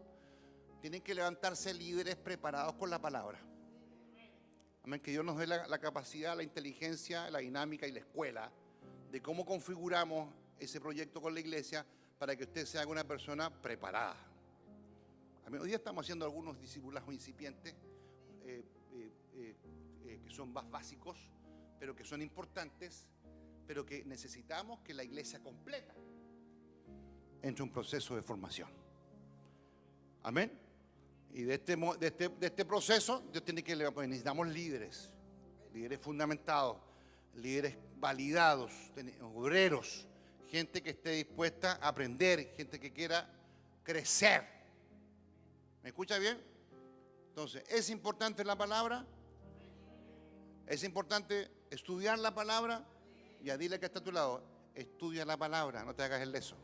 tienen que levantarse líderes preparados con la palabra. Amén, que Dios nos dé la capacidad, la inteligencia, la dinámica y la escuela de cómo configuramos ese proyecto con la iglesia para que usted sea una persona preparada. Amén. Hoy día estamos haciendo algunos discipulados incipientes que son más básicos, pero que son importantes, pero que necesitamos que la iglesia completa entre un proceso de formación. Amén. Y de este proceso, Dios tiene que necesitamos líderes fundamentados, líderes validados, obreros, gente que esté dispuesta a aprender, gente que quiera crecer. ¿Me escucha bien? Entonces, ¿es importante la palabra? ¿Es importante estudiar la palabra? Ya dile que está a tu lado, estudia la palabra, no te hagas el leso.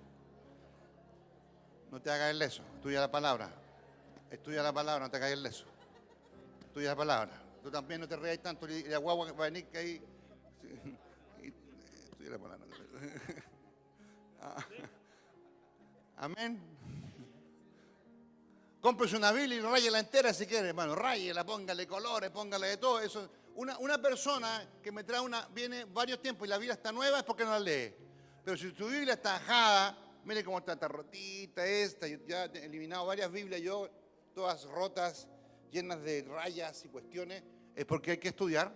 No te hagas el leso, estudia la palabra. Estudia la palabra, no te hagas el leso. Estudia la palabra. Tú también no te reáis tanto, y la guagua va a venir que ahí. Estudia la palabra. Amén. Cómprese una Biblia y ráyela entera si quiere, hermano. Ráyela, póngale colores, póngale de todo eso. Una persona que me trae viene varios tiempos y la Biblia está nueva es porque no la lee. Pero si tu Biblia está ajada, mire cómo está rotita esta. Yo ya he eliminado varias Biblias, todas rotas, llenas de rayas y cuestiones. Es porque hay que estudiar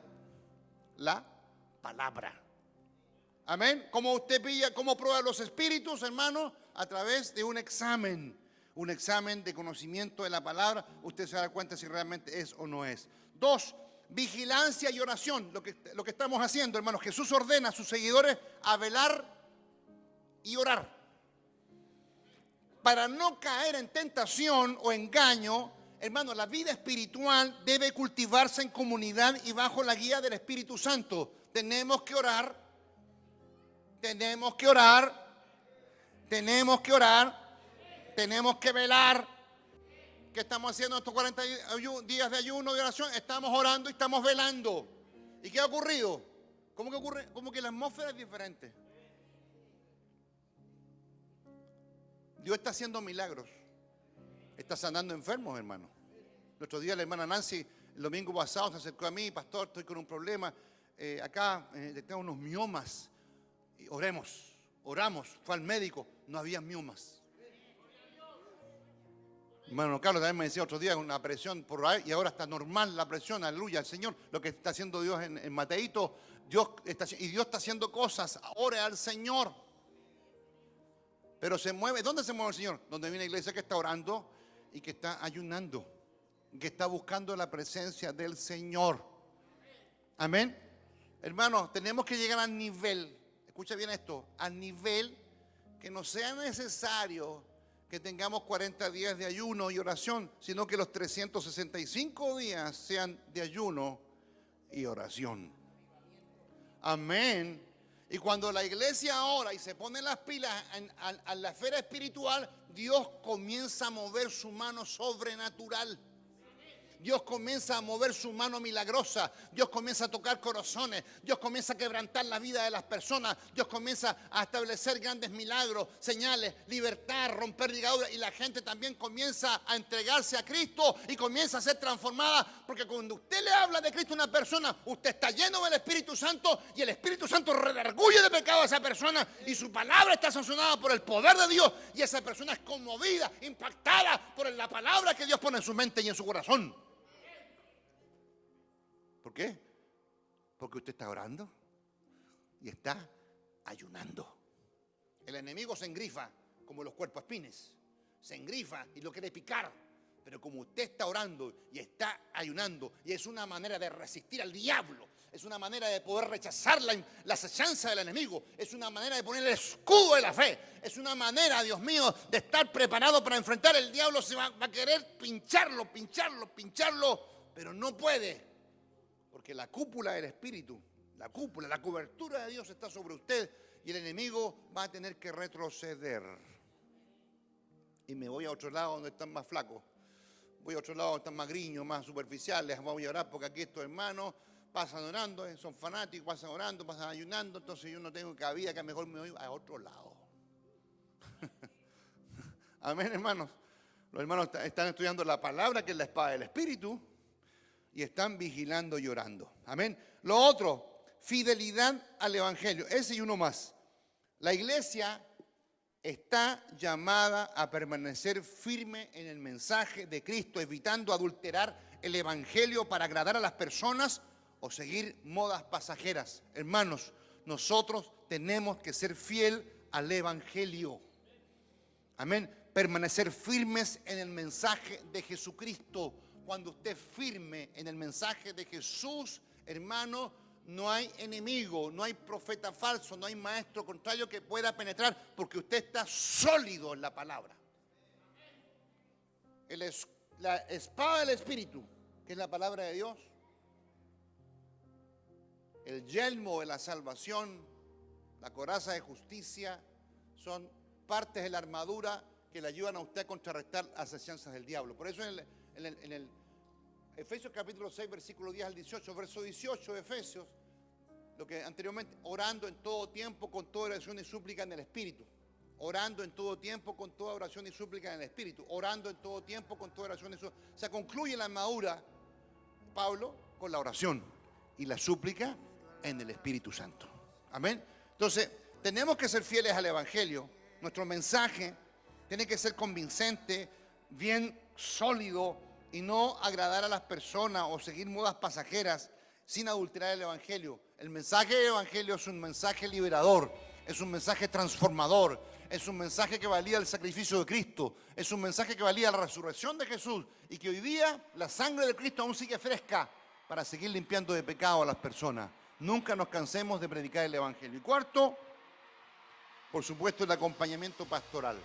la palabra. Amén. ¿Cómo usted cómo prueba los espíritus, hermano? A través de un examen de conocimiento de la palabra. Usted se da cuenta si realmente es o no es. 2, vigilancia y oración, lo que estamos haciendo, hermanos. Jesús ordena a sus seguidores a velar y orar. Para no caer en tentación o engaño, hermano, la vida espiritual debe cultivarse en comunidad y bajo la guía del Espíritu Santo. Tenemos que orar, tenemos que orar, tenemos que orar, tenemos que velar. ¿Qué estamos haciendo estos 40 días de ayuno y oración? Estamos orando y estamos velando. ¿Y qué ha ocurrido? ¿Cómo que ocurre? Como que la atmósfera es diferente. Dios está haciendo milagros. Está sanando enfermos, hermano. El otro día la hermana Nancy, el domingo pasado, se acercó a mí: pastor, estoy con un problema. Acá tengo unos miomas. Y oramos. Fue al médico, no había miomas. Hermano Carlos también me decía otro día una presión por ahí, y ahora está normal la presión, aleluya al Señor. Lo que está haciendo Dios en Mateíto, Dios está haciendo cosas. Ore al Señor. Pero se mueve, ¿dónde se mueve el Señor? Donde viene la iglesia que está orando y que está ayunando, que está buscando la presencia del Señor. Amén. Hermanos, tenemos que llegar al nivel, escucha bien esto, al nivel que no sea necesario que tengamos 40 días de ayuno y oración, sino que los 365 días sean de ayuno y oración. Amén. Y cuando la iglesia ora y se pone las pilas a la esfera espiritual, Dios comienza a mover su mano sobrenatural. Dios comienza a mover su mano milagrosa. Dios comienza a tocar corazones. Dios comienza a quebrantar la vida de las personas. Dios comienza a establecer grandes milagros, señales, libertad, romper ligaduras. Y la gente también comienza a entregarse a Cristo y comienza a ser transformada. Porque cuando usted le habla de Cristo a una persona, usted está lleno del Espíritu Santo y el Espíritu Santo redarguye de pecado a esa persona. Y su palabra está sancionada por el poder de Dios. Y esa persona es conmovida, impactada por la palabra que Dios pone en su mente y en su corazón. ¿Por qué? Porque usted está orando y está ayunando. El enemigo se engrifa como los cuerpoespines. Se engrifa y lo quiere picar. Pero como usted está orando y está ayunando, y es una manera de resistir al diablo, es una manera de poder rechazar la acechanza del enemigo, es una manera de poner el escudo de la fe, es una manera, Dios mío, de estar preparado para enfrentar. El diablo se va a querer pincharlo, pero no puede. Porque la cúpula del Espíritu, la cobertura de Dios está sobre usted y el enemigo va a tener que retroceder. Y me voy a otro lado donde están más flacos. Voy a otro lado donde están más griños, más superficiales. Voy a orar porque aquí estos hermanos pasan orando, son fanáticos, pasan orando, pasan ayunando. Entonces yo no tengo cabida, que mejor me voy a otro lado. Amén, hermanos. Los hermanos están estudiando la palabra, que es la espada del Espíritu. Y están vigilando y orando. Amén. Lo otro, fidelidad al Evangelio. Ese y uno más. La iglesia está llamada a permanecer firme en el mensaje de Cristo, evitando adulterar el Evangelio para agradar a las personas o seguir modas pasajeras. Hermanos, nosotros tenemos que ser fiel al Evangelio. Amén. Permanecer firmes en el mensaje de Jesucristo. Cuando usted es firme en el mensaje de Jesús, hermano, no hay enemigo, no hay profeta falso, no hay maestro contrario que pueda penetrar, porque usted está sólido en la palabra. La espada del Espíritu, que es la palabra de Dios, el yelmo de la salvación, la coraza de justicia, son partes de la armadura que le ayudan a usted a contrarrestar las acechanzas del diablo. Por eso en el Efesios capítulo 6, versículo 10 al 18, verso 18 de Efesios, lo que anteriormente, orando en todo tiempo con toda oración y súplica en el Espíritu. Orando en todo tiempo con toda oración y súplica en el Espíritu. Orando en todo tiempo con toda oración y súplica. O sea, concluye la armadura, Pablo, con la oración y la súplica en el Espíritu Santo. Amén. Entonces, tenemos que ser fieles al Evangelio. Nuestro mensaje tiene que ser convincente, bien sólido, y no agradar a las personas o seguir modas pasajeras sin adulterar el Evangelio. El mensaje del Evangelio es un mensaje liberador, es un mensaje transformador, es un mensaje que valía el sacrificio de Cristo, es un mensaje que valía la resurrección de Jesús y que hoy día la sangre de Cristo aún sigue fresca para seguir limpiando de pecado a las personas. Nunca nos cansemos de predicar el Evangelio. Y cuarto, por supuesto, el acompañamiento pastoral.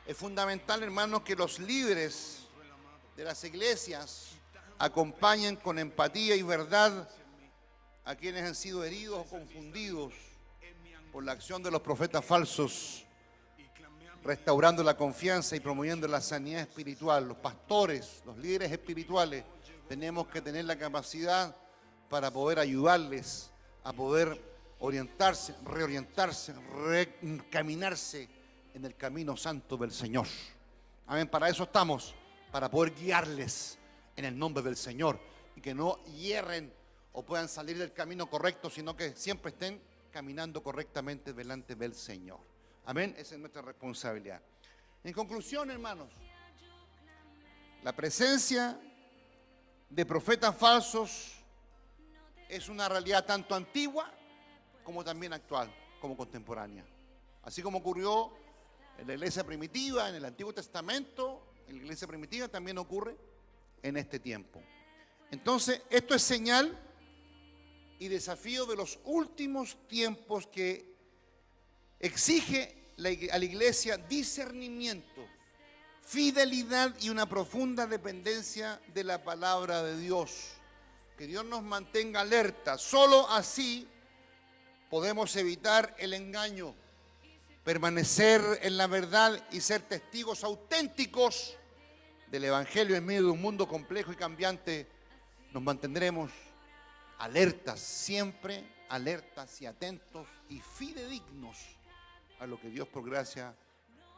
Es fundamental, hermanos, que los líderes de las iglesias acompañen con empatía y verdad a quienes han sido heridos o confundidos por la acción de los profetas falsos, restaurando la confianza y promoviendo la sanidad espiritual. Los pastores, los líderes espirituales, tenemos que tener la capacidad para poder ayudarles a poder orientarse, reorientarse, reencaminarse en el camino santo del Señor. Amén, para eso estamos, para poder guiarles en el nombre del Señor y que no hierren o puedan salir del camino correcto, sino que siempre estén caminando correctamente delante del Señor. Amén, esa es nuestra responsabilidad. En conclusión, hermanos, la presencia de profetas falsos es una realidad tanto antigua como también actual, como contemporánea. Así como ocurrió en la iglesia primitiva, en el Antiguo Testamento, en la iglesia primitiva también ocurre en este tiempo. Entonces, esto es señal y desafío de los últimos tiempos que exige a la iglesia discernimiento, fidelidad y una profunda dependencia de la palabra de Dios. Que Dios nos mantenga alerta. Solo así podemos evitar el engaño, permanecer en la verdad y ser testigos auténticos del Evangelio en medio de un mundo complejo y cambiante. Nos mantendremos alertas, siempre alertas y atentos y fidedignos a lo que Dios por gracia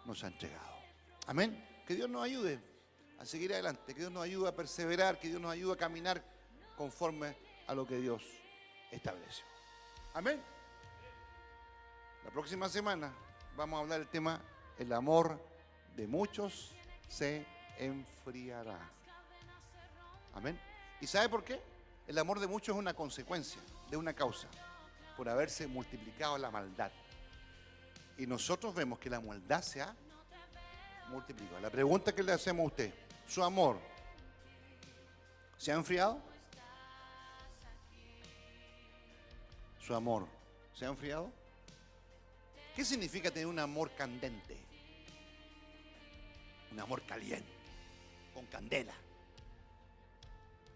nos ha entregado. Amén. Que Dios nos ayude a seguir adelante, que Dios nos ayude a perseverar, que Dios nos ayude a caminar conforme a lo que Dios estableció. Amén. La próxima semana vamos a hablar del tema: el amor de muchos se enfriará. Amén. ¿Y sabe por qué? El amor de muchos es una consecuencia de una causa, por haberse multiplicado la maldad. Y nosotros vemos que la maldad se ha multiplicado. La pregunta que le hacemos a usted: ¿su amor se ha enfriado? ¿Su amor se ha enfriado? ¿Qué significa tener un amor candente? Un amor caliente, con candela.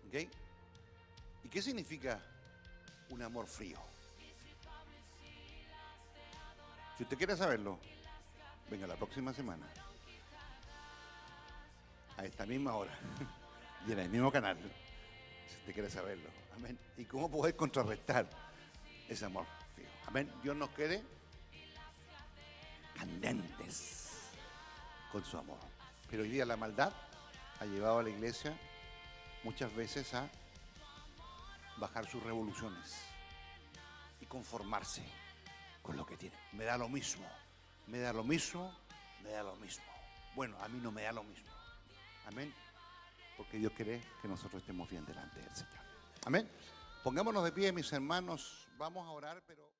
¿Ok? ¿Y qué significa un amor frío? Si usted quiere saberlo, venga la próxima semana, a esta misma hora y en el mismo canal, si usted quiere saberlo. Amén. Y cómo poder contrarrestar ese amor frío. Amén. Dios nos quede candentes con su amor. Pero hoy día la maldad ha llevado a la iglesia muchas veces a bajar sus revoluciones y conformarse con lo que tiene. Me da lo mismo, me da lo mismo, me da lo mismo. Bueno, a mí no me da lo mismo. Amén. Porque Dios quiere que nosotros estemos bien delante del Señor. Amén. Pongámonos de pie, mis hermanos. Vamos a orar, pero...